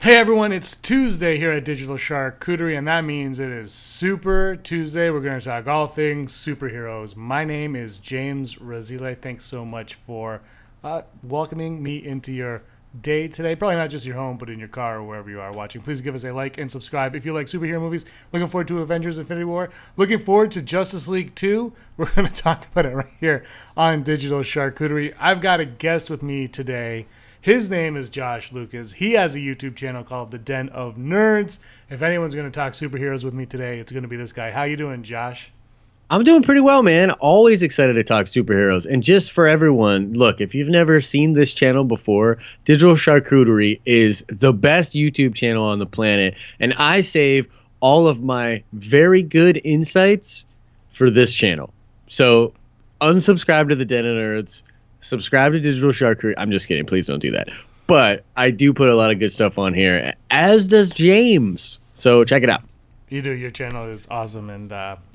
Hey everyone, it's Tuesday here at Digital Charcuterie, and that means it is Super Tuesday. We're going to talk all things superheroes. My name is James Razile. Thanks so much for welcoming me into your day today. Probably not just your home, but in your car or wherever you are watching. Please give us a like and subscribe if you like superhero movies. Looking forward to Avengers Infinity War. Looking forward to Justice League 2. We're going to talk about it right here on Digital Charcuterie. I've got a guest with me today. His name is Josh Lucas. He has a YouTube channel called The Den of Nerds. If anyone's going to talk superheroes with me today, it's going to be this guy. How you doing, Josh? I'm doing pretty well, man. Always excited to talk superheroes. And just for everyone, look, if you've never seen this channel before, Digital Charcuterie is the best YouTube channel on the planet. And I save all of my very good insights for this channel. So unsubscribe to The Den of Nerds. Subscribe to Digital Charcuterie. I'm just kidding. Please don't do that. But I do put a lot of good stuff on here, as does James. So check it out. You do. Your channel is awesome, and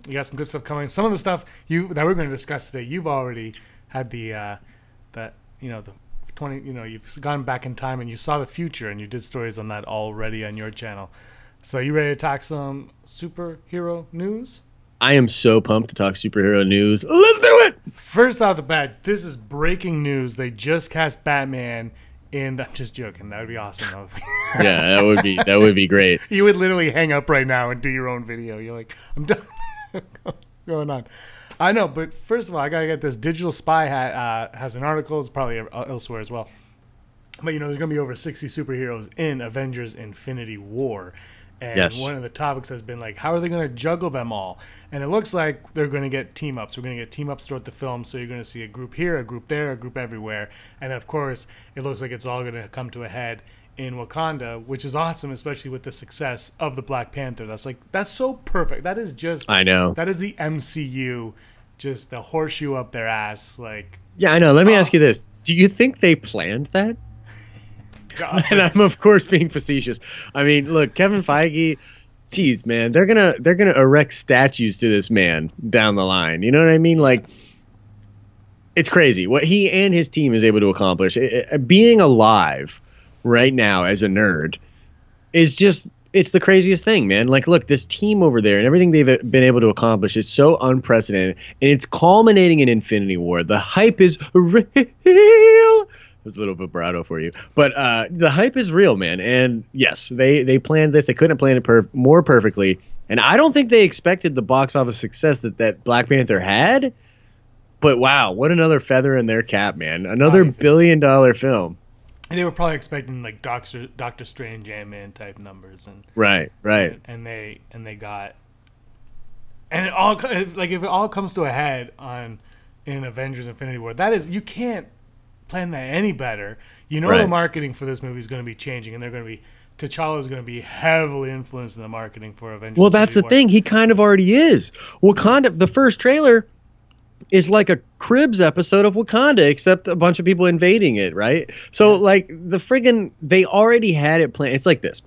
you got some good stuff coming. Some of the stuff that we're going to discuss today, you've already had the 20. You've gone back in time and you saw the future, and you did stories on that already on your channel. So you ready to talk some superhero news? I am so pumped to talk superhero news. Let's do it! First off the bat, this is breaking news. They just cast Batman in. I'm just joking. That would be awesome. Yeah, that would be great. You would literally hang up right now and do your own video. You're like, I'm done. Going on. I know, but first of all, I gotta get this. Digital Spy has an article. It's probably elsewhere as well. But there's gonna be over 60 superheroes in Avengers Infinity War. And yes. One of the topics has been like, how are they going to juggle them all? And it looks like they're going to get team-ups. We're going to get team-ups throughout the film, so you're going to see a group here, a group there, a group everywhere. And, of course, it looks like it's all going to come to a head in Wakanda, which is awesome, especially with the success of the Black Panther. That's so perfect. That is just... I know. That is the MCU, just the horseshoe up their ass. Yeah, I know. Let me ask you this. Do you think they planned that? God, and I'm of course being facetious. I mean, look, Kevin Feige, geez, man, they're gonna erect statues to this man down the line. You know what I mean? Like, it's crazy what he and his team is able to accomplish. Being alive right now as a nerd is it's the craziest thing, man. Like, look, this team over there and everything they've been able to accomplish is so unprecedented, and it's culminating in Infinity War. The hype is real. It was a little vibrato for you, but the hype is real, man. And yes, they planned this. They couldn't plan it more perfectly, and I don't think they expected the box office success that Black Panther had. But wow, what another feather in their cap, man! Another billion-dollar film. They were probably expecting like Doctor Strange, Ant-Man type numbers, and right, and they got, and it all like if it all comes to a head in Avengers Infinity War, that is, you can't plan that any better. Right. The marketing for this movie is going to be changing, and T'Challa is going to be heavily influenced in the marketing for Avengers. Well, that's the thing. He kind of already is. Wakanda, the first trailer is like a Cribs episode of Wakanda, except a bunch of people invading it, right? So, like, they already had it planned. It's like this.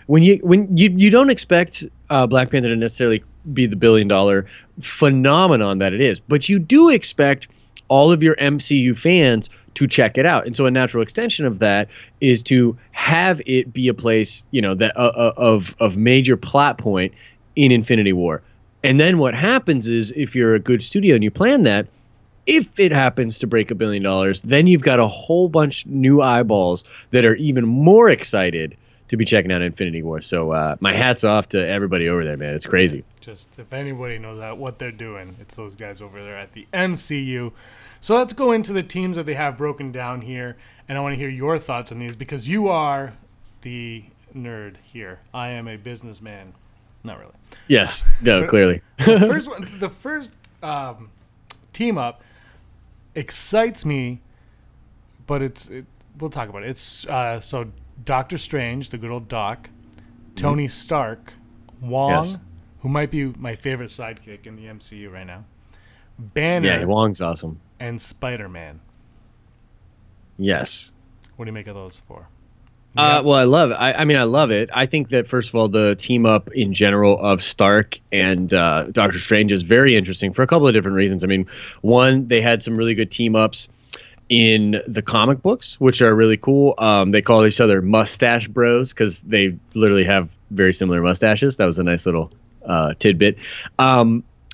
When you don't expect Black Panther to necessarily be the billion-dollar phenomenon that it is, but you do expect all of your MCU fans to check it out. And so a natural extension of that is to have it be a place, that of major plot point in Infinity War. And then what happens is, if you're a good studio and you plan that, if it happens to break $1 billion, then you've got a whole bunch new eyeballs that are even more excited to be checking out Infinity War. So my hat's off to everybody over there, man. It's crazy. Just if anybody knows what they're doing, it's those guys over there at the MCU. So let's go into the teams that they have broken down here, and I want to hear your thoughts on these, because you are the nerd here. I am a businessman. Not really. Yes. No, clearly. The first team up excites me, but we'll talk about it. It's so Doctor Strange, the good old Doc, Tony Stark, Wong, who might be my favorite sidekick in the MCU right now, Banner. Yeah, Wong's awesome. And Spider-Man. Yes. What do you make of those four? Well, I love it. I mean, I love it. I think that, first of all, the team up in general of Stark and Doctor Strange is very interesting for a couple of different reasons. I mean, one, they had some really good team ups in the comic books, which are really cool. They call each other mustache bros because they literally have very similar mustaches. That was a nice little tidbit.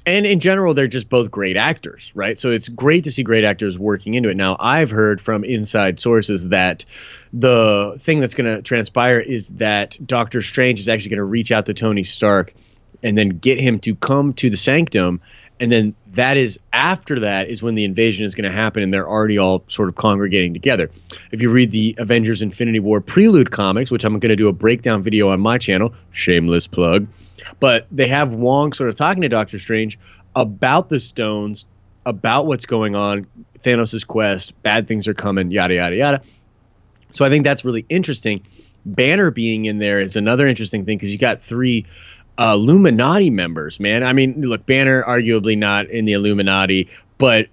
And in general, they're just both great actors, right? So it's great to see great actors working into it. Now, I've heard from inside sources that the thing that's going to transpire is that Doctor Strange is actually going to reach out to Tony Stark and then get him to come to the Sanctum. And then that is after that is when the invasion is going to happen, and they're already all sort of congregating together. If you read the Avengers Infinity War Prelude comics, which I'm going to do a breakdown video on my channel, shameless plug, but they have Wong sort of talking to Doctor Strange about the stones, about what's going on, Thanos' quest, bad things are coming, yada, yada, yada. So I think that's really interesting. Banner being in there is another interesting thing because you got 3 Illuminati members, man. I mean, look, Banner arguably not in the Illuminati, but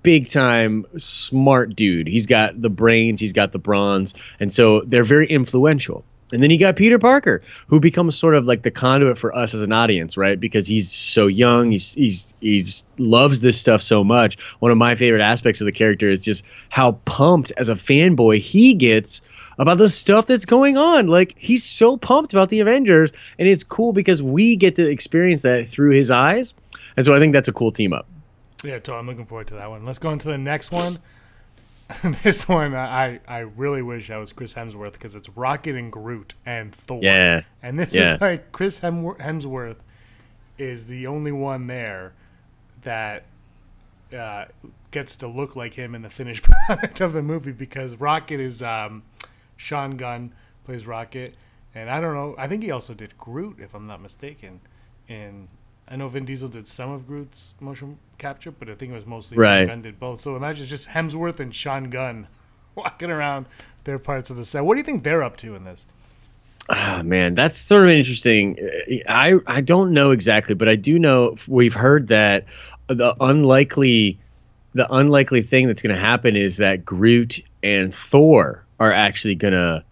big time smart dude. He's got the brains, he's got the bronze, and so they're very influential. And then you got Peter Parker, who becomes sort of like the conduit for us as an audience, right? Because he's so young, he's loves this stuff so much. One of my favorite aspects of the character is just how pumped as a fanboy he gets about the stuff that's going on. Like, he's so pumped about the Avengers, and it's cool because we get to experience that through his eyes. And so I think that's a cool team up. Yeah, so I'm looking forward to that one. Let's go into the next one. This one, I really wish I was Chris Hemsworth because it's Rocket and Groot and Thor. Yeah. And this is like Chris Hemsworth is the only one there that gets to look like him in the finished product of the movie because Rocket is Sean Gunn plays Rocket, and I don't know. I think he also did Groot, if I'm not mistaken. And I know Vin Diesel did some of Groot's motion capture, but I think it was mostly Sean Gunn did both. So imagine just Hemsworth and Sean Gunn walking around their parts of the set. What do you think they're up to in this? Ah, man, that's sort of interesting. I don't know exactly, but I do know we've heard that the unlikely thing that's going to happen is that Groot and Thor are actually going to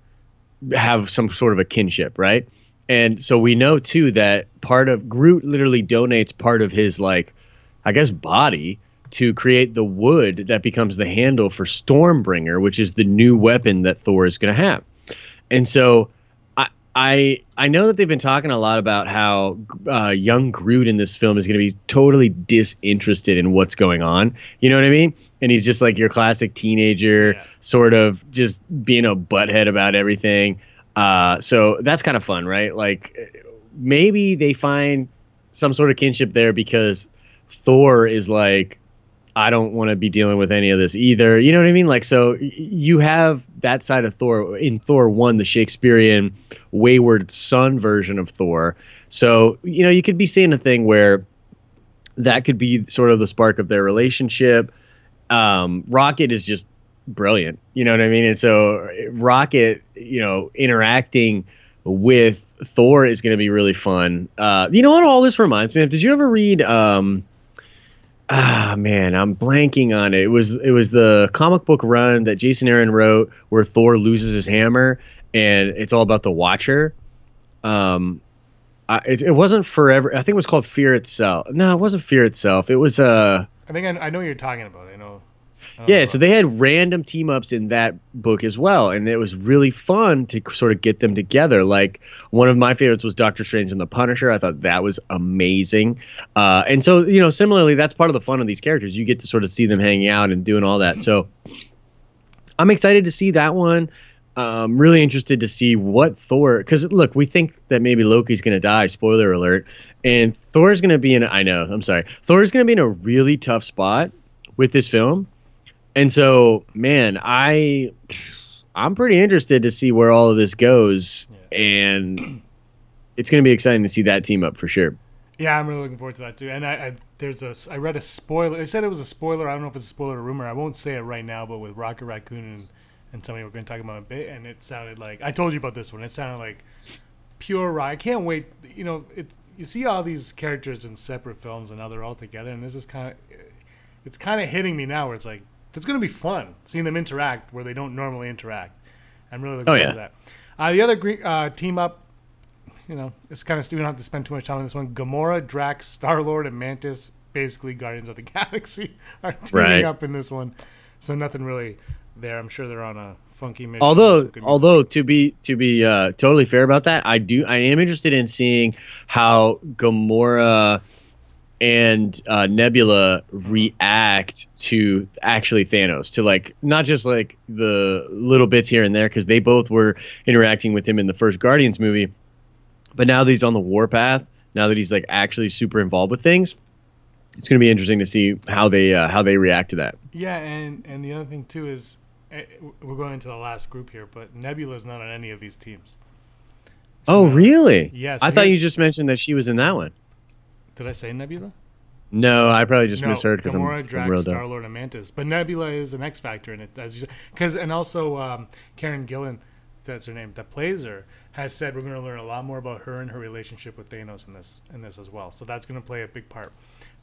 have some sort of a kinship, right? And so we know, too, that part of Groot literally donates part of his, like, I guess, body to create the wood that becomes the handle for Stormbringer, which is the new weapon that Thor is going to have. And so I know that they've been talking a lot about how young Groot in this film is going to be totally disinterested in what's going on. You know what I mean? And he's just like your classic teenager, sort of just being a butthead about everything. So that's kind of fun, right? Like maybe they find some sort of kinship there because Thor is like, I don't want to be dealing with any of this either. You know what I mean? Like, so you have that side of Thor in Thor 1, the Shakespearean wayward son version of Thor. So, you know, you could be seeing a thing where that could be sort of the spark of their relationship. Rocket is just brilliant. You know what I mean? And so Rocket, you know, interacting with Thor is going to be really fun. You know what all this reminds me of? Did you ever read... man, I'm blanking on it. It was the comic book run that Jason Aaron wrote where Thor loses his hammer, and it's all about the Watcher. It wasn't Forever. I think it was called Fear Itself. No, it wasn't Fear Itself. It was I think I know what you're talking about. I know. Yeah, so they had random team ups in that book as well, and it was really fun to sort of get them together. Like one of my favorites was Doctor Strange and the Punisher. I thought that was amazing. And so, you know, similarly, that's part of the fun of these characters. You get to sort of see them hanging out and doing all that. So I'm excited to see that one. Really interested to see what Thor, because look, we think that maybe Loki's going to die. Spoiler alert. And Thor's going to be Thor's going to be in a really tough spot with this film. And so, man, I'm pretty interested to see where all of this goes, and it's going to be exciting to see that team up for sure. Yeah, I'm really looking forward to that too. And I read a spoiler. They said it was a spoiler. I don't know if it's a spoiler or rumor. I won't say it right now, but with Rocket Raccoon and somebody we're going to talk about in a bit, and it sounded like I told you about this one. It sounded like pure rock. I can't wait. You know, you see all these characters in separate films, and now they're all together, and this is it's kind of hitting me now where it's like. It's going to be fun seeing them interact where they don't normally interact. I'm really looking forward to that. The other team up, you know, it's kind of we don't have to spend too much time on this one. Gamora, Drax, Star-Lord, and Mantis, basically Guardians of the Galaxy, are teaming up in this one. So nothing really there. I'm sure they're on a funky mission. Although to be totally fair about that, I am interested in seeing how Gamora and Nebula react to actually Thanos, to like not just like the little bits here and there, because they both were interacting with him in the first Guardians movie, but now that he's on the warpath, now that he's like actually super involved with things, it's going to be interesting to see how they react to that. Yeah, and the other thing too is we're going into the last group here, but Nebula's not on any of these teams. Really? Yes. I thought you just mentioned that she was in that one. Did I say Nebula? No, I probably just misheard because Gamora, Drax, Star-Lord, and Mantis. But Nebula is an X factor in it, and also Karen Gillan, that's her name, that plays her, has said we're going to learn a lot more about her and her relationship with Thanos in this as well. So that's going to play a big part.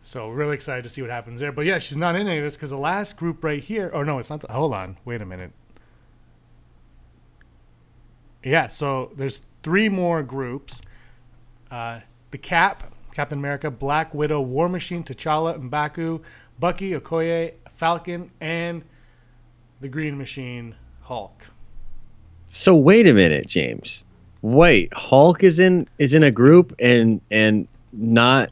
So we're really excited to see what happens there. But yeah, she's not in any of this because the last group right here. Oh no, it's not. Hold on, wait a minute. Yeah, so there's 3 more groups. The Cap, Captain America, Black Widow, War Machine, T'Challa, M'Baku, Bucky, Okoye, Falcon, and the Green Machine, Hulk. So wait a minute, James. Wait, Hulk is in a group and not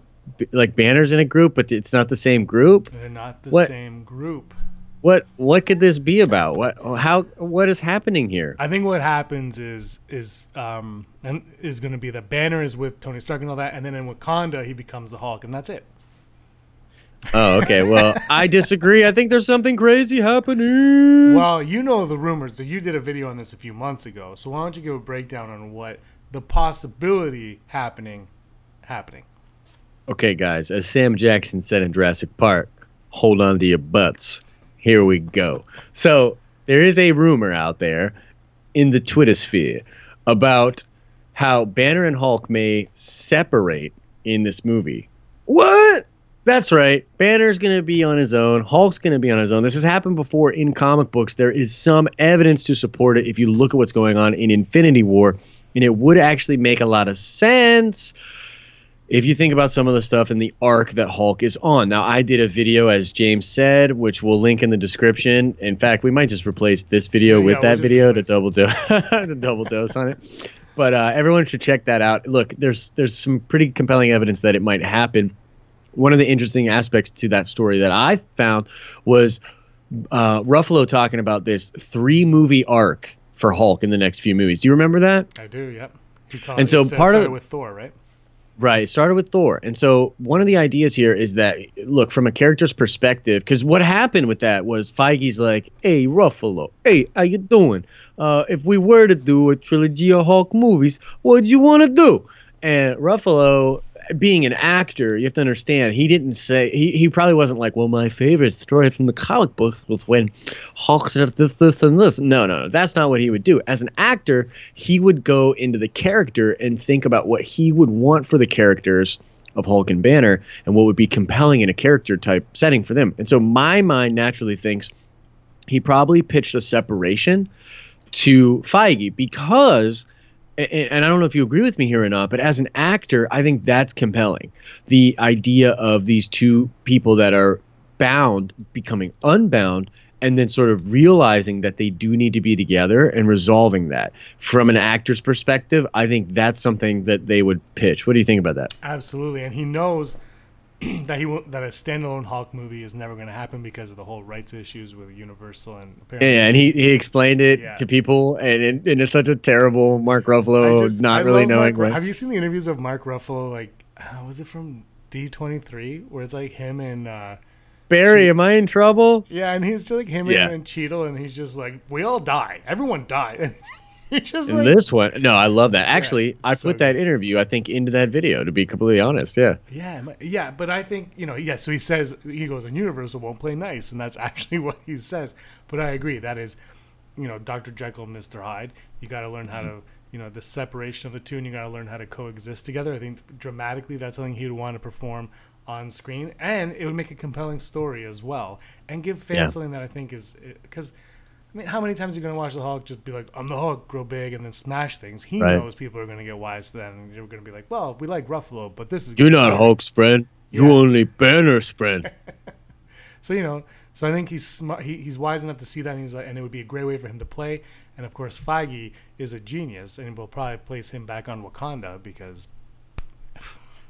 like Banner's in a group, but it's not the same group? They're not the same group. What could this be about? What is happening here? I think what happens is going to be that Banner is with Tony Stark and all that, and then in Wakanda he becomes the Hulk, and that's it. Oh, okay. Well, I disagree. I think there's something crazy happening. Well, you know the rumors. So you did a video on this a few months ago. So why don't you give a breakdown on what the possibility happening? Okay, guys. As Sam Jackson said in Jurassic Park, hold on to your butts. Here we go. So there is a rumor out there in the Twitter sphere about how Banner and Hulk may separate in this movie. What? That's right. Banner's going to be on his own. Hulk's going to be on his own. This has happened before in comic books. There is some evidence to support it if you look at what's going on in Infinity War, and it would actually make a lot of sense if you think about some of the stuff in the arc that Hulk is on. Now, I did a video, as James said, which we'll link in the description. In fact, we might just replace this video with that video to double dose on it. But everyone should check that out. Look, there's some pretty compelling evidence that it might happen. One of the interesting aspects to that story that I found was Ruffalo talking about this 3-movie arc for Hulk in the next few movies. Do you remember that? I do, yep. And so part of it with Thor, right? Right. It started with Thor. And so one of the ideas here is that, look, from a character's perspective, because what happened with that was Feige's like, hey, Ruffalo, hey, how you doing? If we were to do a trilogy of Hulk movies, what'd you want to do? And Ruffalo, being an actor, you have to understand, he didn't say, he probably wasn't like, well, my favorite story from the comic books was when Hulk did this, and this. No, that's not what he would do. As an actor, he would go into the character and think about what he would want for the characters of Hulk and Banner and what would be compelling in a character type setting for them. And so my mind naturally thinks he probably pitched a separation to Feige because, and I don't know if you agree with me here or not, but as an actor, I think that's compelling. The idea of these two people that are bound becoming unbound and then sort of realizing that they do need to be together and resolving that. From an actor's perspective, I think that's something that they would pitch. What do you think about that? Absolutely. And he knows that that a standalone Hulk movie is never going to happen because of the whole rights issues with Universal and apparently. Yeah, and he explained it to people, and it's such a terrible Mark Ruffalo not really knowing. Right? Have you seen the interviews of Mark Ruffalo? Like, was it from D23 where it's like him and Barry? Am I in trouble? Yeah, and he's like him and Cheadle, and he's just like, we all die, everyone died. Just in this one, no, I love that. Actually, I put that interview, I think, into that video, to be completely honest. Yeah, but I think, so he says, he goes, and Universal won't play nice, and that's actually what he says. But I agree, that is, Dr. Jekyll and Mr. Hyde. You got to learn how to, the separation of the two, and you got to learn how to coexist together. I think dramatically that's something he would want to perform on screen, and it would make a compelling story as well, and give fans something that I think is, because I mean, how many times are you going to watch the Hulk just be like, I'm the Hulk, grow big, and then smash things? He knows people are going to get wise to that, and you're going to be like, well, we like Ruffalo, but this is... You're not Hulk's friend. You're only Banner's friend. So, So I think he's smart. He's wise enough to see that, and he's like, and it would be a great way for him to play. And of course, Feige is a genius, and we'll probably place him back on Wakanda because.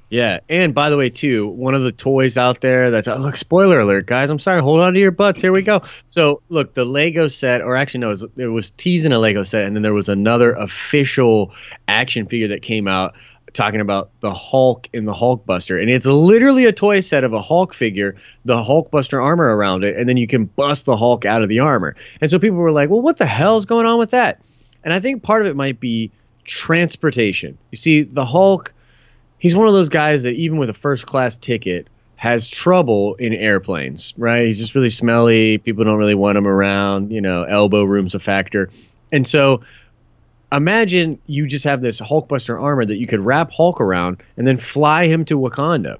Yeah, and by the way, too, one of the toys out there that's look, spoiler alert, guys. I'm sorry, hold on to your butts. Here we go. So, look, the Lego set, or actually, no, it was teasing a Lego set, and then there was another official action figure that came out talking about the Hulk in the Hulkbuster, and it's literally a toy set of a Hulk figure, the Hulkbuster armor around it, and then you can bust the Hulk out of the armor. And so people were like, "Well, what the hell's going on with that?" And I think part of it might be transportation. You see, the Hulk. He's one of those guys that even with a first class ticket has trouble in airplanes, right? He's just really smelly. People don't really want him around. Elbow room's a factor. And so imagine you just have this Hulkbuster armor that you could wrap Hulk around and then fly him to Wakanda.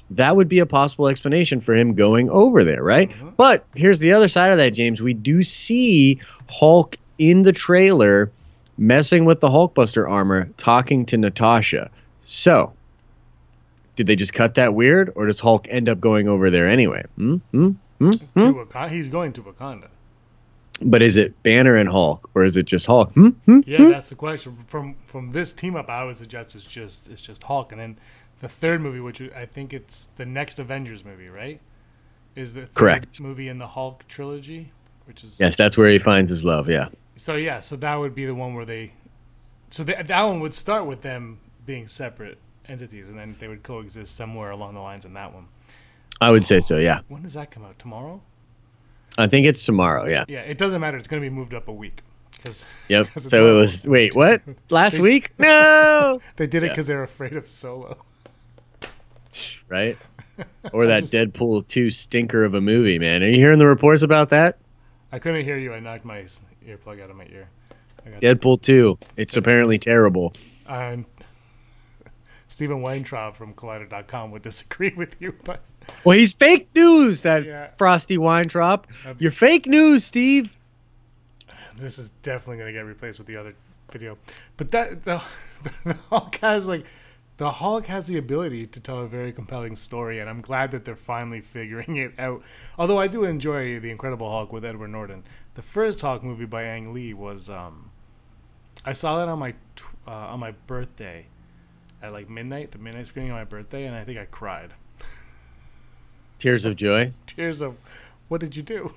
That would be a possible explanation for him going over there, right? Mm-hmm. But here's the other side of that, James. We do see Hulk in the trailer messing with the Hulkbuster armor, talking to Natasha. So did they just cut that weird, or does Hulk end up going over there anyway? He's going to Wakanda. But is it Banner and Hulk, or is it just Hulk? Yeah, that's the question. From this team up, I would suggest it's just Hulk, and then the third movie, which I think it's the next Avengers movie, right? Is the third movie in the Hulk trilogy, which is yes, that's where he finds his love. Yeah. So that would be the one where that one would start with them being separate entities, and then they would coexist somewhere along the lines in that one. I would say so, yeah. When does that come out? Tomorrow? I think it's tomorrow, yeah. Yeah, it doesn't matter. It's going to be moved up a week. Yep. So it was, wait, what? Last week? No! They did it because they were afraid of Solo. Right? Or that Deadpool 2 stinker of a movie, man. Are you hearing the reports about that? I couldn't hear you. I knocked my earplug out of my ear. Deadpool 2. It's apparently terrible. Stephen Weintraub from Collider.com would disagree with you, but well, he's fake news. Frosty Weintraub. You're fake news, Steve. This is definitely going to get replaced with the other video, but the Hulk has the ability to tell a very compelling story, and I'm glad that they're finally figuring it out. Although I do enjoy The Incredible Hulk with Edward Norton. The first Hulk movie by Ang Lee was I saw that on my birthday. At like midnight, the midnight screening on my birthday, and I think I cried. Tears of joy? Tears of, what did you do?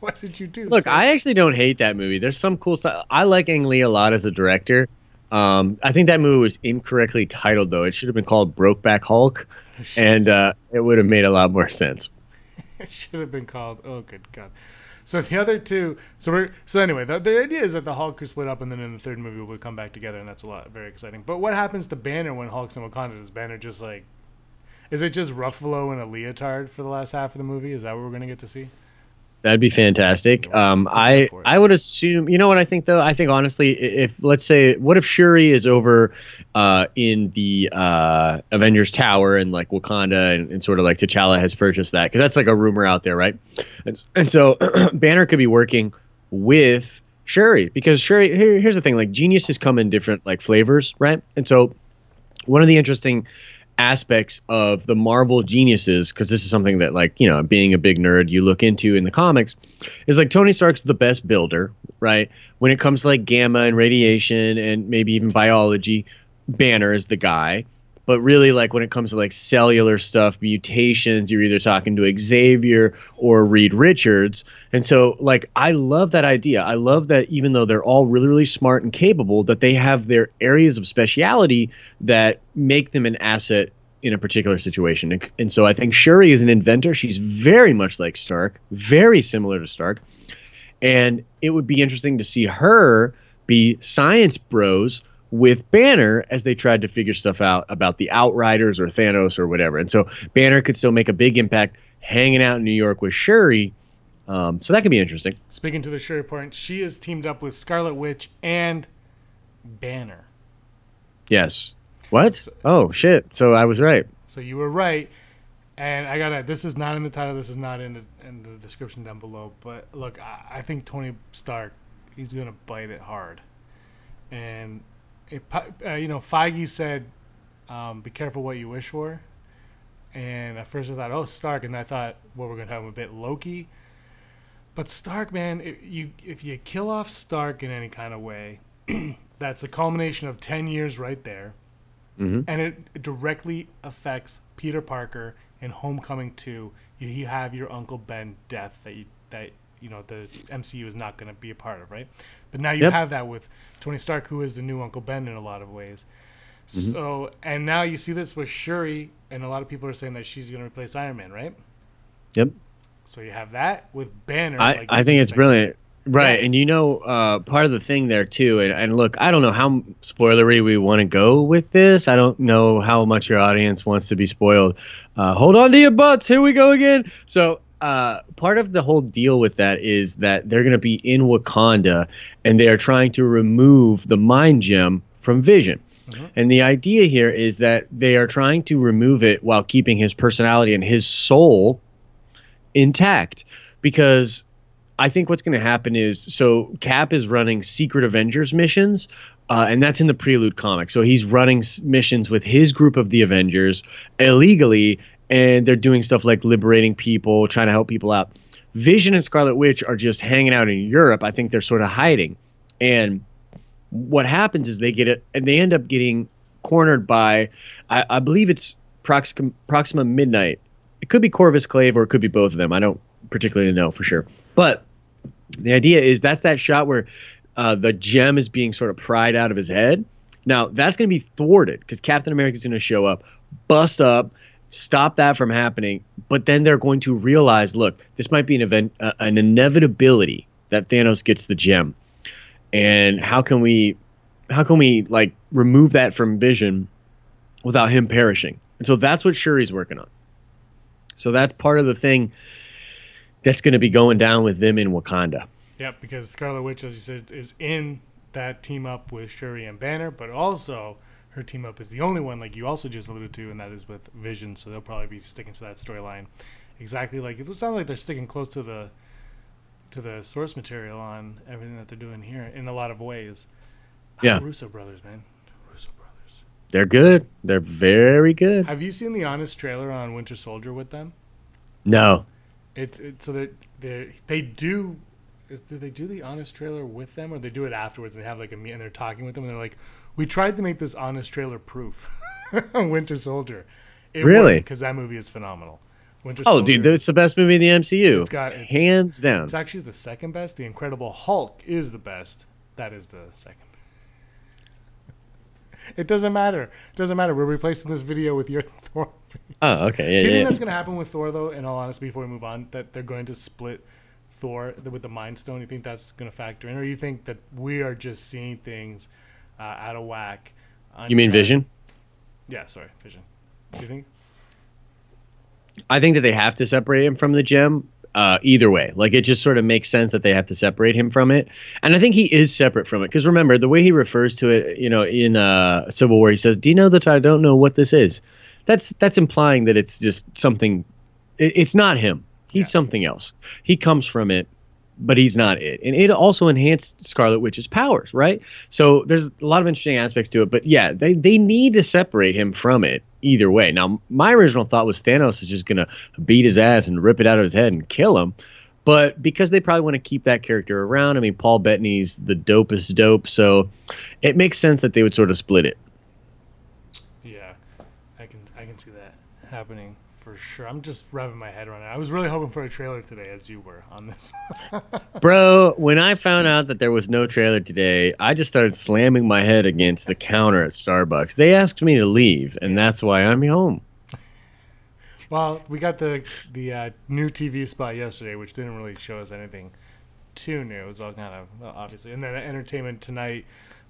What did you do? Look, I actually don't hate that movie. There's some cool stuff. I like Ang Lee a lot as a director. I think that movie was incorrectly titled, though. It should have been called Brokeback Hulk, and it would have made a lot more sense. It should have been called, oh, good God. So the other two, so anyway, the idea is that the Hulk could split up, and then in the third movie we'll come back together, and that's very exciting. But what happens to Banner when Hulk's in Wakanda? Does Banner just is it just Ruffalo in a leotard for the last half of the movie? Is that what we're going to get to see? That'd be fantastic. I would assume, you know what I think though? I think honestly, if let's say, what if Shuri is over in the Avengers Tower and like Wakanda and sort of like T'Challa has purchased that, because that's like a rumor out there, right? And so Banner could be working with Shuri, because Shuri, here's the thing, like geniuses come in different like flavors, right? And so one of the interesting aspects of the Marvel geniuses, because this is something that, like, you know, being a big nerd, you look into in the comics, is like Tony Stark's the best builder, right? When it comes to like gamma and radiation and maybe even biology, Banner is the guy. But really, like when it comes to like cellular stuff, mutations, you're either talking to Xavier or Reed Richards. And so like I love that idea. I love that even though they're all really, really smart and capable, that they have their areas of speciality that make them an asset in a particular situation. And so I think Shuri is an inventor. She's very much like Stark, very similar to Stark. And it would be interesting to see her be science bros with Banner as they tried to figure stuff out about the Outriders or Thanos or whatever. And so Banner could still make a big impact hanging out in New York with Shuri. So that could be interesting. Speaking to the Shuri point, she is teamed up with Scarlet Witch and Banner. Yes. What? Oh, shit. So I was right. So you were right. And this is not in the title. This is not in the description down below. But look, I think Tony Stark, he's going to bite it hard. And Feige said, be careful what you wish for. And at first I thought, oh, Stark. And I thought, well, we're going to have a bit Loki. But Stark, man, if you kill off Stark in any kind of way, that's the culmination of 10 years right there. Mm-hmm. And it directly affects Peter Parker in Homecoming 2. You have your Uncle Ben death that the MCU is not going to be a part of, right? But now you have that with Tony Stark, who is the new Uncle Ben in a lot of ways. Mm-hmm. So, and now you see this with Shuri, and a lot of people are saying that she's going to replace Iron Man, right? Yep. So you have that with Banner. I think it's brilliant. Right, yeah. And part of the thing there too, and look, I don't know how spoilery we want to go with this. I don't know how much your audience wants to be spoiled. Hold on to your butts. Here we go again. So part of the whole deal with that is that they're going to be in Wakanda, and they are trying to remove the mind gem from Vision. Mm-hmm. And the idea here is that they are trying to remove it while keeping his personality and his soul intact, because I think what's going to happen is, so Cap is running secret Avengers missions, and that's in the Prelude comic. So he's running missions with his group of the Avengers illegally, and they're doing stuff like liberating people, trying to help people out. Vision and Scarlet Witch are just hanging out in Europe. I think they're sort of hiding. And what happens is they end up getting cornered by, I believe it's Proxima Midnight. It could be Corvus Clave, or it could be both of them. I don't particularly know for sure. But the idea is that's that shot where the gem is being sort of pried out of his head. Now, that's going to be thwarted because Captain America is going to show up, bust up, stop that from happening. But then they're going to realize, look, this might be an inevitability that Thanos gets the gem. And how can we like remove that from Vision without him perishing? And so that's what Shuri's working on. So that's part of the thing that's going to be going down with them in Wakanda. Yep, because Scarlet Witch, as you said, is in that team up with Shuri and Banner, but also her team up is the only one, like you also just alluded to, and that is with Vision. So they'll probably be sticking to that storyline. Exactly, like it sounds like they're sticking close to the source material on everything that they're doing here in a lot of ways. Yeah, Russo brothers, man. Russo brothers. They're good. They're very good. Have you seen the Honest trailer on Winter Soldier with them? No. So they do. Do they do the Honest trailer with them, or they do it afterwards and they have like a meet and they're talking with them and they're like, we tried to make this Honest trailer proof on Winter Soldier. Really? Because that movie is phenomenal. Winter Soldier, dude, it's the best movie in the MCU. It's hands down. It's actually the second best. The Incredible Hulk is the best. That is the second. It doesn't matter. It doesn't matter. We're replacing this video with your Thor. Oh, okay. Yeah, do you think that's going to happen with Thor, though, in all honesty, before we move on, that they're going to split Thor with the Mind Stone? You think that's going to factor in? Or you think that we are just seeing things out of whack? You mean Vision? Yeah, sorry, Vision. Do you think? I think that they have to separate him from the gem. Either way, like it just sort of makes sense that they have to separate him from it, and I think he is separate from it because remember the way he refers to it, in Civil War, he says, "Do you know that I don't know what this is?" That's implying that it's just something. It's not him. He's something else. He comes from it, but he's not it, and it also enhanced Scarlet Witch's powers, right? So there's a lot of interesting aspects to it, but yeah, they need to separate him from it. Either way. Now, my original thought was Thanos is just going to beat his ass and rip it out of his head and kill him. But because they probably want to keep that character around, I mean, Paul Bettany's the dopest dope, so it makes sense that they would sort of split it. Yeah, I can see that happening for sure. I'm just wrapping my head around it. I was really hoping for a trailer today, as you were on this. Bro, when I found out that there was no trailer today, I just started slamming my head against the counter at Starbucks. They asked me to leave, and that's why I'm home. Well, we got the new TV spot yesterday, which didn't really show us anything too new. It was all kind of, well, obviously. And then Entertainment Tonight,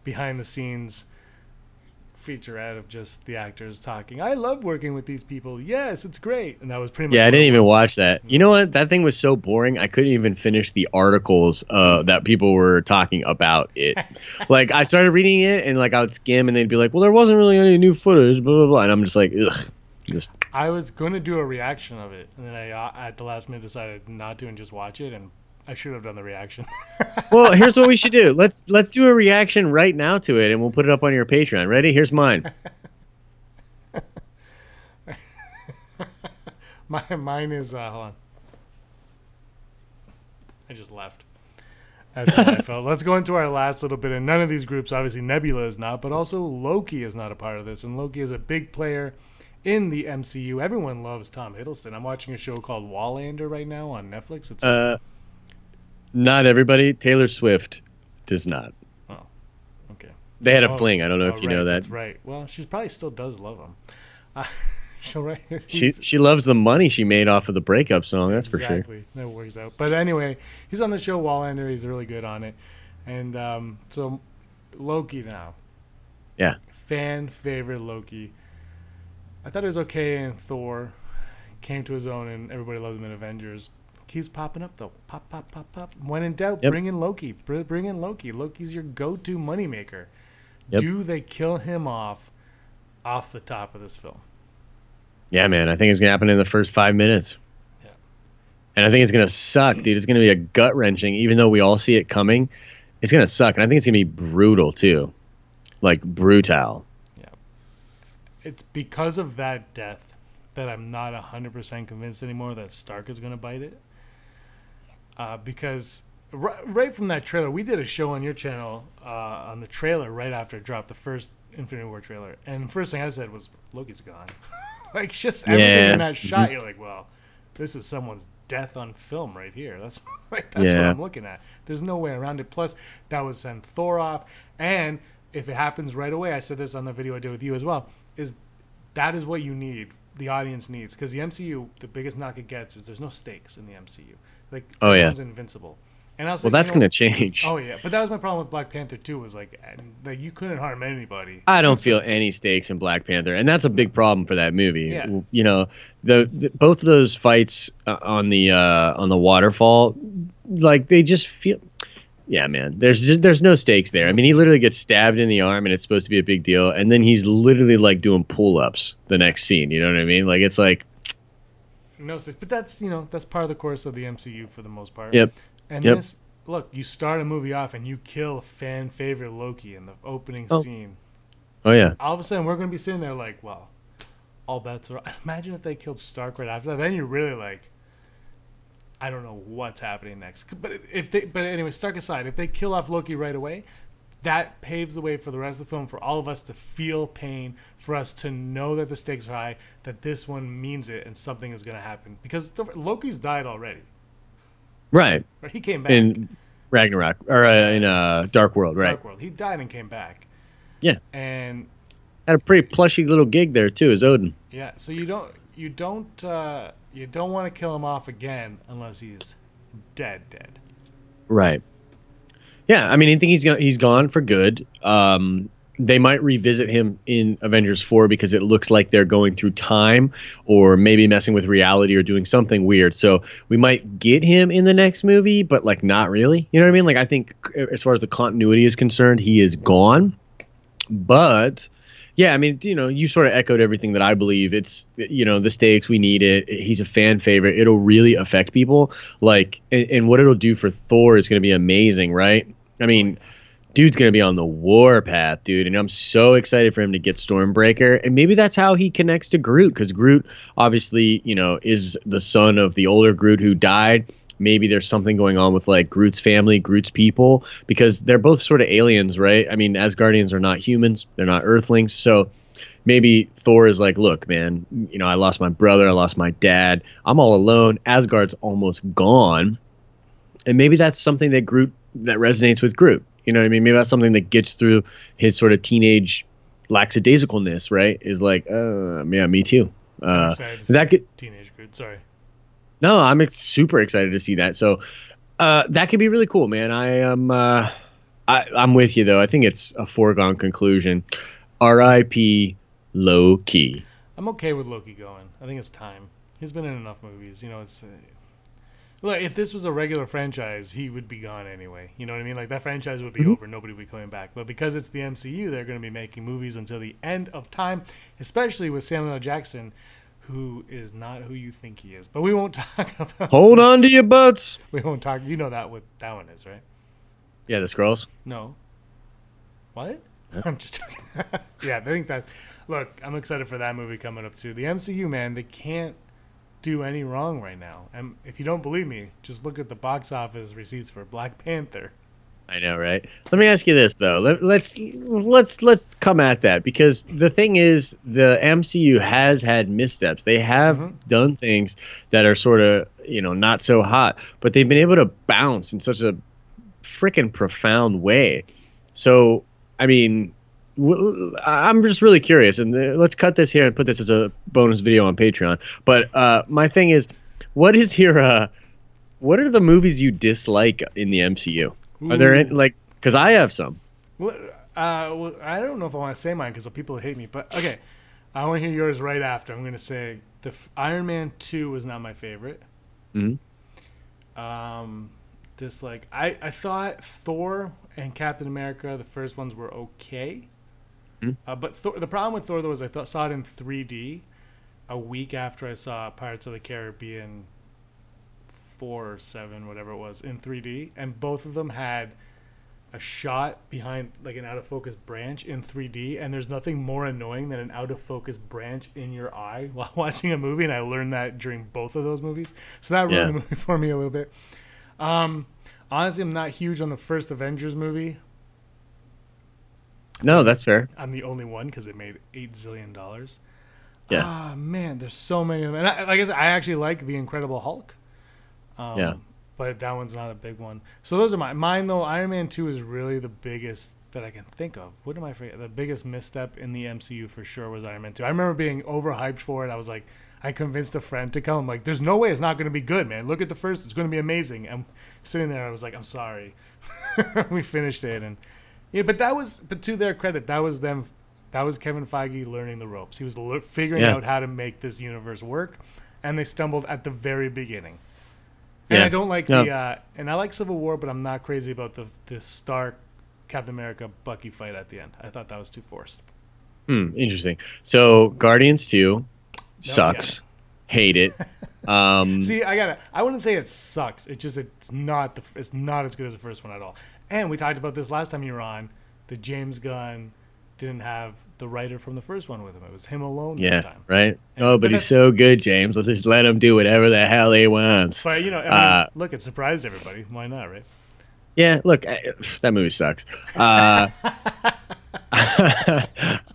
behind the scenes featurette of just the actors talking. I love working with these people. Yes, it's great. And that was pretty much. Yeah, I didn't even watch that. You know what? That thing was so boring. I couldn't even finish the articles that people were talking about it. Like I started reading it and like I would skim and they'd be like, "Well, there wasn't really any new footage." Blah blah blah. And I'm just like, ugh. I was going to do a reaction of it, and then I at the last minute decided not to and just watch it, and I should have done the reaction. Well, here's what we should do. Let's do a reaction right now to it, and we'll put it up on your Patreon. Ready? Here's mine. Mine is hold on. I just left. That's how I felt. Let's go into our last little bit. And none of these groups, obviously Nebula is not, but also Loki is not a part of this. And Loki is a big player in the MCU. Everyone loves Tom Hiddleston. I'm watching a show called Wallander right now on Netflix. It's not everybody. Taylor Swift does not. Oh, okay. They had a fling. I don't know if you know that. That's right. Well, she probably still does love him. She loves the money she made off of the breakup song. That's for sure. Exactly. That works out. But anyway, he's on the show Wallander. He's really good on it. And so Loki now. Yeah. Fan favorite Loki. I thought it was okay in Thor. Came to his own, and everybody loved him in Avengers. Keeps popping up though. Pop, pop, pop, pop. When in doubt, bring in Loki. Bring in Loki. Loki's your go-to moneymaker. Yep. Do they kill him off the top of this film? Yeah, man. I think it's gonna happen in the first 5 minutes. Yeah. And I think it's gonna suck, dude. It's gonna be a gut wrenching. Even though we all see it coming, it's gonna suck, and I think it's gonna be brutal too, like brutal. Yeah. It's because of that death that I'm not 100% convinced anymore that Stark is gonna bite it. Because right from that trailer, we did a show on your channel on the trailer right after it dropped, the first Infinity War trailer, and the first thing I said was Loki's gone. Like just everything in that shot, you're like, well, this is someone's death on film right here. That's what I'm looking at. There's no way around it. Plus, that would send Thor off, and if it happens right away, I said this on the video I did with you as well, that is what you need. The audience needs, because the MCU, the biggest knock it gets is there's no stakes in the MCU. Like, everyone's invincible. And I was that's going to change. Oh, yeah. But that was my problem with Black Panther, too, was like you couldn't harm anybody. I don't feel any stakes in Black Panther, and that's a big problem for that movie. Yeah. You know, the both of those fights on the waterfall, like, they just feel... Yeah, man. There's no stakes there. I mean, he literally gets stabbed in the arm, and it's supposed to be a big deal, and then he's literally, like, doing pull-ups the next scene. You know what I mean? Like, it's like... No stakes. But that's, that's part of the course of the MCU for the most part. Yep. And this, look, you start a movie off and you kill a fan favorite Loki in the opening scene. Oh, yeah. All of a sudden, we're going to be sitting there like, well, all bets are... Imagine if they killed Stark right after that. Then you're really like, I don't know what's happening next. But anyway, Stark aside, if they kill off Loki right away, that paves the way for the rest of the film for all of us to feel pain, for us to know that the stakes are high, that this one means it and something is going to happen. Because Loki's died already. Right. He came back. In Ragnarok, or in Dark World, right? Dark World. He died and came back. Yeah. And had a pretty plushy little gig there too, as Odin. Yeah. So you don't want to kill him off again unless he's dead. Right. Yeah. I mean, I think he's gone for good. They might revisit him in Avengers 4 because it looks like they're going through time or maybe messing with reality or doing something weird. So we might get him in the next movie, but like not really. You know what I mean? Like I think as far as the continuity is concerned, he is gone. But yeah, I mean, you sort of echoed everything that I believe. It's, the stakes, we need it. He's a fan favorite. It'll really affect people. Like, and what it'll do for Thor is going to be amazing, right? I mean, dude's going to be on the warpath, dude. And I'm so excited for him to get Stormbreaker. And maybe that's how he connects to Groot, because Groot obviously, is the son of the older Groot who died. Maybe there's something going on with like Groot's family, Groot's people, because they're both sort of aliens, right? I mean, Asgardians are not humans. They're not Earthlings. So maybe Thor is like, look, man, I lost my brother. I lost my dad. I'm all alone. Asgard's almost gone. And maybe that's something that resonates with Groot. You know what I mean? Maybe that's something that gets through his sort of teenage lackadaisicalness, right? Is like, yeah, me too. That could teenage Groot. Sorry. No, I'm super excited to see that. So that could be really cool, man. I'm with you though. I think it's a foregone conclusion. R.I.P. Loki. I'm okay with Loki going. I think it's time. He's been in enough movies. It's. Look, if this was a regular franchise, he would be gone anyway. You know what I mean? Like, that franchise would be over. Nobody would be coming back. But because it's the MCU, they're going to be making movies until the end of time, especially with Samuel L. Jackson, who is not who you think he is. But we won't talk about Hold on to your butts. We won't talk. You know that what that one is, right? Yeah, the Skrulls. No. What? I'm just joking. Yeah, I think that... Look, I'm excited for that movie coming up, too. The MCU, man, they can't do any wrong right now. And if you don't believe me, just look at the box office receipts for Black Panther. I know, right? Let me ask you this though. Let's come at that, because the thing is, the MCU has had missteps. They have done things that are sort of, not so hot, but they've been able to bounce in such a freaking profound way. So, I mean, I'm just really curious, and let's cut this here and put this as a bonus video on Patreon. But my thing is, what are the movies you dislike in the MCU? Ooh. Are there any, because I have some. Well, I don't know if I want to say mine because people hate me, but okay. I want to hear yours right after. I'm going to say Iron Man 2 was not my favorite. Mm-hmm. I thought Thor and Captain America, the first ones, were okay. Mm-hmm. But the problem with Thor, though, is I saw it in 3D a week after I saw Pirates of the Caribbean 4 or 7, whatever it was, in 3D, and both of them had a shot behind like an out of focus branch in 3D, and there's nothing more annoying than an out of focus branch in your eye while watching a movie, and I learned that during both of those movies, so that ruined the movie for me a little bit. Honestly, I'm not huge on the first Avengers movie. No, that's fair. I'm the only one because it made $8 zillion. Yeah. Ah, man, there's so many of them, and like I said, I actually like the Incredible Hulk. But that one's not a big one. So those are mine though. Iron Man 2 is really the biggest that I can think of. What am I forgetting? The biggest misstep in the MCU for sure was Iron Man 2. I remember being overhyped for it. I was like, I convinced a friend to come. I'm like, there's no way it's not going to be good, man. Look at the first. It's going to be amazing. I'm sitting there. I was like, I'm sorry. We finished it. And yeah, but to their credit, that was them. That was Kevin Feige learning the ropes. He was figuring out how to make this universe work. And they stumbled at the very beginning. And I don't like and I like Civil War, but I'm not crazy about the Stark Captain America Bucky fight at the end. I thought that was too forced. Interesting. So Guardians 2 sucks. Hate it. See, I wouldn't say it sucks. It's not as good as the first one at all. And we talked about this last time you were on. The James Gunn didn't have the writer from the first one with him. It was him alone this time. Right. But he's so good, James. Let's just let him do whatever the hell he wants. But, I mean, look, it surprised everybody. Why not, right? Yeah, look, that movie sucks.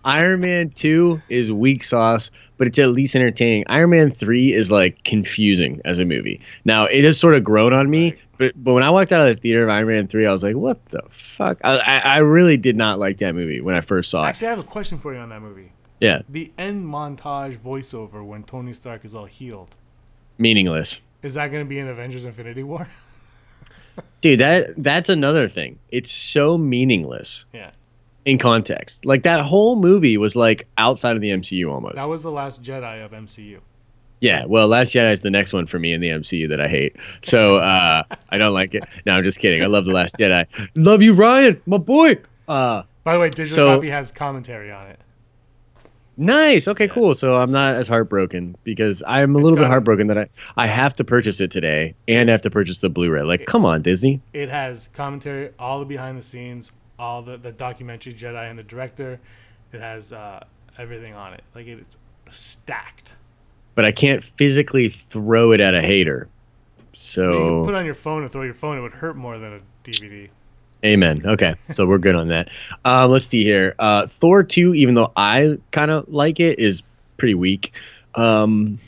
Iron Man 2 is weak sauce, but it's at least entertaining. Iron Man 3 is, confusing as a movie. Now, it has sort of grown on me, but when I walked out of the theater of Iron Man 3, I was like, what the fuck? I really did not like that movie when I first saw it. Actually, I have a question for you on that movie. Yeah. The end montage voiceover when Tony Stark is all healed. Meaningless. Is that going to be in Avengers Infinity War? Dude, that's another thing. It's so meaningless. Yeah. In context. That whole movie was outside of the MCU almost. That was The Last Jedi of MCU. Yeah, well, Last Jedi is the next one for me in the MCU that I hate. So I don't like it. No, I'm just kidding. I love The Last Jedi. Love you, Ryan, my boy. By the way, digital copy has commentary on it. Nice. Okay, cool. So I'm not as heartbroken because I'm a little bit heartbroken that I have to purchase it today and have to purchase the Blu-ray. Come on, Disney. It has commentary, all the behind the scenes, all the documentary Jedi and the director. It has everything on it. It's stacked. But I can't physically throw it at a hater. So you can put it on your phone and throw your phone. It would hurt more than a DVD. Amen. Okay, so we're good on that. Let's see here. Thor 2, even though I kind of like it, is pretty weak. And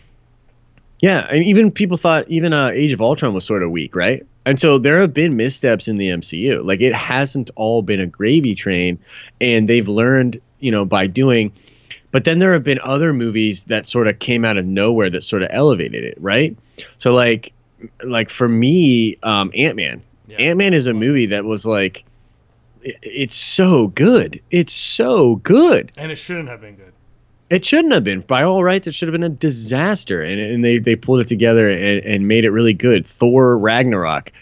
even people thought Age of Ultron was sort of weak, right? And so there have been missteps in the MCU. It hasn't all been a gravy train, and they've learned, by doing. But then there have been other movies that sort of came out of nowhere that sort of elevated it, right? So like for me, Ant-Man. Yeah. Ant-Man is a movie that was it's so good. It's so good. And it shouldn't have been good. It shouldn't have been. By all rights, it should have been a disaster. And they pulled it together and made it really good. Thor Ragnarok.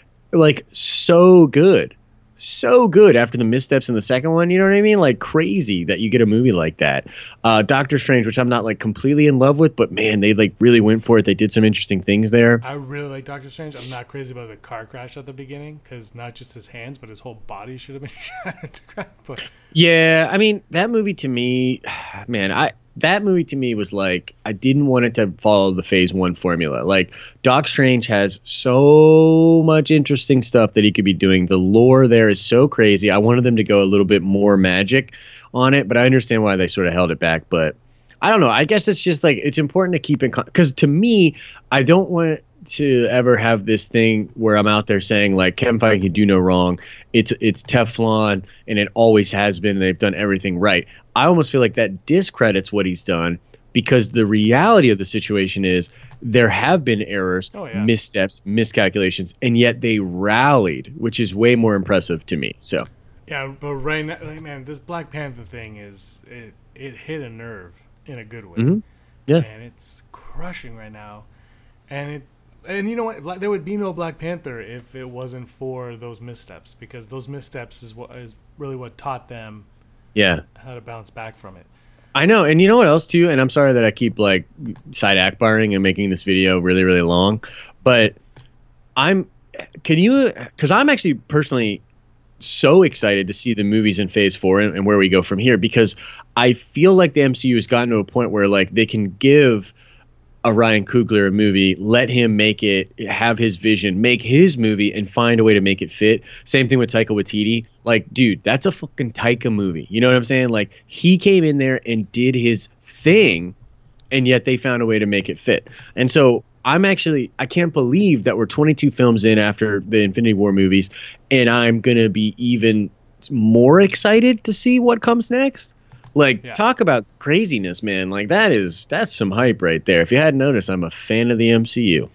So good. So good after the missteps in the second one. You know what I mean? Crazy that you get a movie like that. Doctor Strange, which I'm not completely in love with, but man, they really went for it. They did some interesting things there. I really like Doctor Strange. I'm not crazy about the car crash at the beginning because not just his hands, but his whole body should have been shattered to crap. But yeah, I mean, that movie to me, man, that movie to me was like, I didn't want it to follow the Phase 1 formula. Like, Doc Strange has so much interesting stuff that he could be doing. The lore there is so crazy. I wanted them to go a little bit more magic on it, but I understand why they sort of held it back. But I don't know. I guess it's just like, it's important to keep in, because to me, I don't want to ever have this thing where I'm out there saying like Kevin Feige can do no wrong. It's Teflon, and it always has been. They've done everything right. I almost feel like that discredits what he's done, because the reality of the situation is there have been errors, missteps, miscalculations, and yet they rallied, which is way more impressive to me. So yeah, but right now, like, man, this Black Panther thing it hit a nerve in a good way. Mm-hmm. Yeah, and it's crushing right now, and you know what? There would be no Black Panther if it wasn't for those missteps, because those missteps is really what taught them how to bounce back from it. I know. And you know what else too? And I'm sorry that I keep like side akbaring and making this video really, really long, but because I'm actually personally so excited to see the movies in Phase 4 and where we go from here, because I feel like the MCU has gotten to a point where like they can give a Ryan Coogler a movie, let him make it, have his vision, make his movie, and find a way to make it fit. Same thing with Taika Waititi. Like, dude, that's a fucking Taika movie. You know what I'm saying? Like, he came in there and did his thing, and yet they found a way to make it fit. And so I can't believe that we're 22 films in after the Infinity War movies, and I'm going to be even more excited to see what comes next. Like, talk about craziness, man. Like, that's some hype right there. If you hadn't noticed, I'm a fan of the MCU.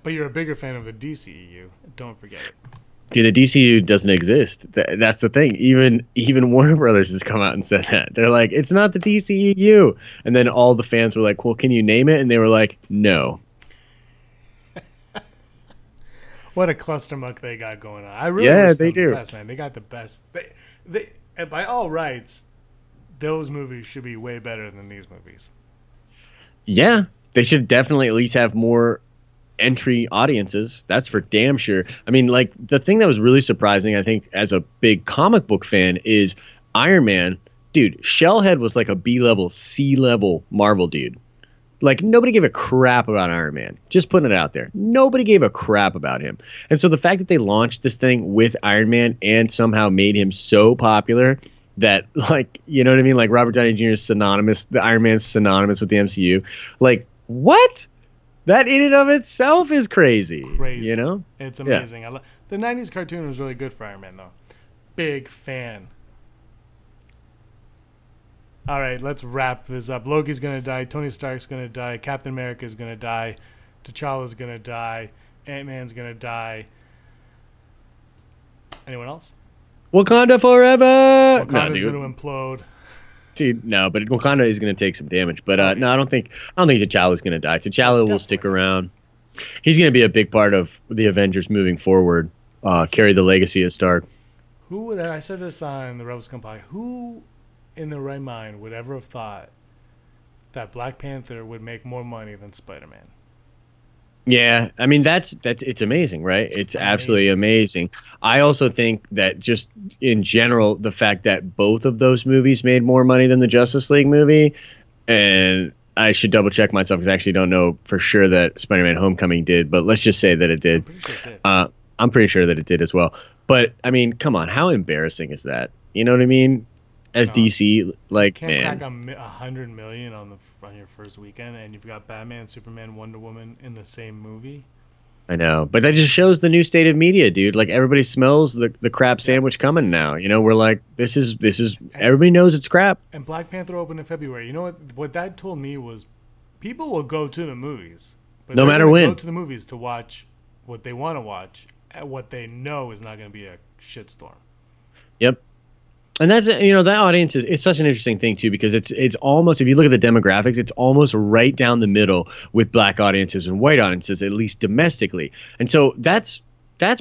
But you're a bigger fan of the DCEU. Don't forget it. Dude, the DCU doesn't exist. That's the thing. Even Warner Brothers has come out and said that. They're like, it's not the DCEU. And then all the fans were like, well, can you name it? And they were like, no. What a clustermuck they got going on. I really they do. The best, man. They got the best. They by all rights, those movies should be way better than these movies. Yeah, they should definitely at least have more entry audiences. That's for damn sure. I mean, like, the thing that was really surprising, I think, as a big comic book fan, is Iron Man. Dude, Shellhead was like a B-level, C-level Marvel dude. Like, nobody gave a crap about Iron Man. Just putting it out there. Nobody gave a crap about him. And so the fact that they launched this thing with Iron Man and somehow made him so popular that, like, you know what I mean? Like, Robert Downey Jr. is synonymous. The Iron Man's synonymous with the MCU. Like, what? That in and of itself is crazy. You know? It's amazing. Yeah. The 90s cartoon was really good for Iron Man, though. Big fan. All right, let's wrap this up. Loki's going to die. Tony Stark's going to die. Captain America's going to die. T'Challa's going to die. Ant-Man's going to die. Anyone else? Wakanda forever! Wakanda's going to implode. Dude, no, but Wakanda is going to take some damage. But no, I don't think T'Challa's going to die. T'Challa will stick around. He's going to be a big part of the Avengers moving forward. Carry the legacy of Stark. I said this on the Rebels Compile. Who in their right mind would ever have thought that Black Panther would make more money than Spider-Man? Yeah, I mean, it's amazing, right? It's absolutely amazing. I also think that just in general, the fact that both of those movies made more money than the Justice League movie, and I should double check myself because I actually don't know for sure that Spider-Man Homecoming did, but let's just say that it did. I'm pretty sure that it did as well. But I mean, come on, how embarrassing is that? You know what I mean? As DC, like, you can't crack $100 million on your first weekend, and you've got Batman, Superman, Wonder Woman in the same movie. I know, but that just shows the new state of media, dude. Like, everybody smells the crap sandwich coming now. You know, we're like, this is everybody knows it's crap. And Black Panther opened in February. You know what that told me was, people will go to the movies, but no matter when, go to the movies to watch what they want to watch, at what they know is not going to be a shitstorm. Yep. And that's, you know, that audience it's such an interesting thing too, because it's almost, if you look at the demographics, it's almost right down the middle with black audiences and white audiences, at least domestically. And so that's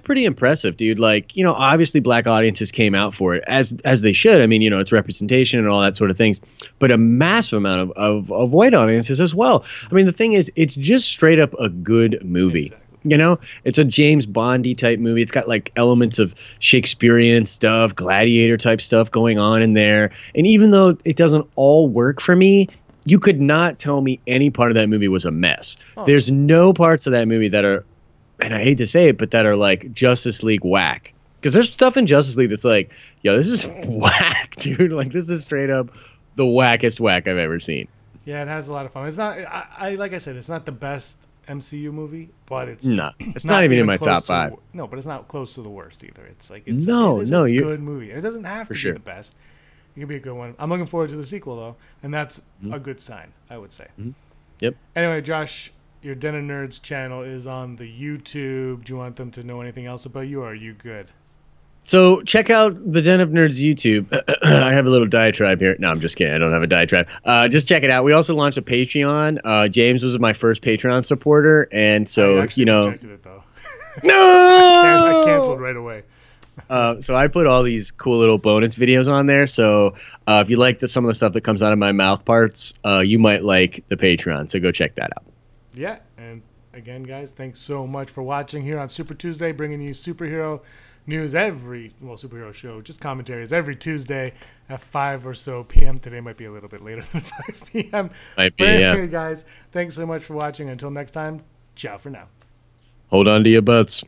pretty impressive, dude. Like, you know, obviously black audiences came out for it as they should. I mean, you know, it's representation and all that sort of things, but a massive amount of white audiences as well. I mean, the thing is, it's just straight up a good movie. Exactly. You know, it's a James Bondy type movie. It's got like elements of Shakespearean stuff, gladiator type stuff going on in there. And even though it doesn't all work for me, you could not tell me any part of that movie was a mess. Oh. There's no parts of that movie that are, and I hate to say it, but that are like Justice League whack. Because there's stuff in Justice League that's like, yo, this is whack, dude. Like, this is straight up the wackest whack I've ever seen. Yeah, it has a lot of fun. It's not, I like I said, it's not the best MCU movie, but it's not even in my top 5. No, but it's not close to the worst either. It's like it's a good movie. It doesn't have to be sure. the best. It can be a good one. I'm looking forward to the sequel though, and that's a good sign, I would say. Yep. Anyway, Josh, your Den of Nerds channel is on the YouTube. Do you want them to know anything else about you, or are you good? So check out the Den of Nerds YouTube. I have a little diatribe here. No, I'm just kidding. I don't have a diatribe. Just check it out. We also launched a Patreon. James was my first Patreon supporter, and so rejected it though. No, I canceled right away. So I put all these cool little bonus videos on there. So if you like some of the stuff that comes out of my mouth parts, you might like the Patreon. So go check that out. Yeah, and again, guys, thanks so much for watching here on Super Tuesday, bringing you superhero news superhero show, just commentaries every Tuesday at 5 or so p.m. Today might be a little bit later than 5 p.m. Might be, anyway, guys, thanks so much for watching. Until next time, ciao for now. Hold on to your butts.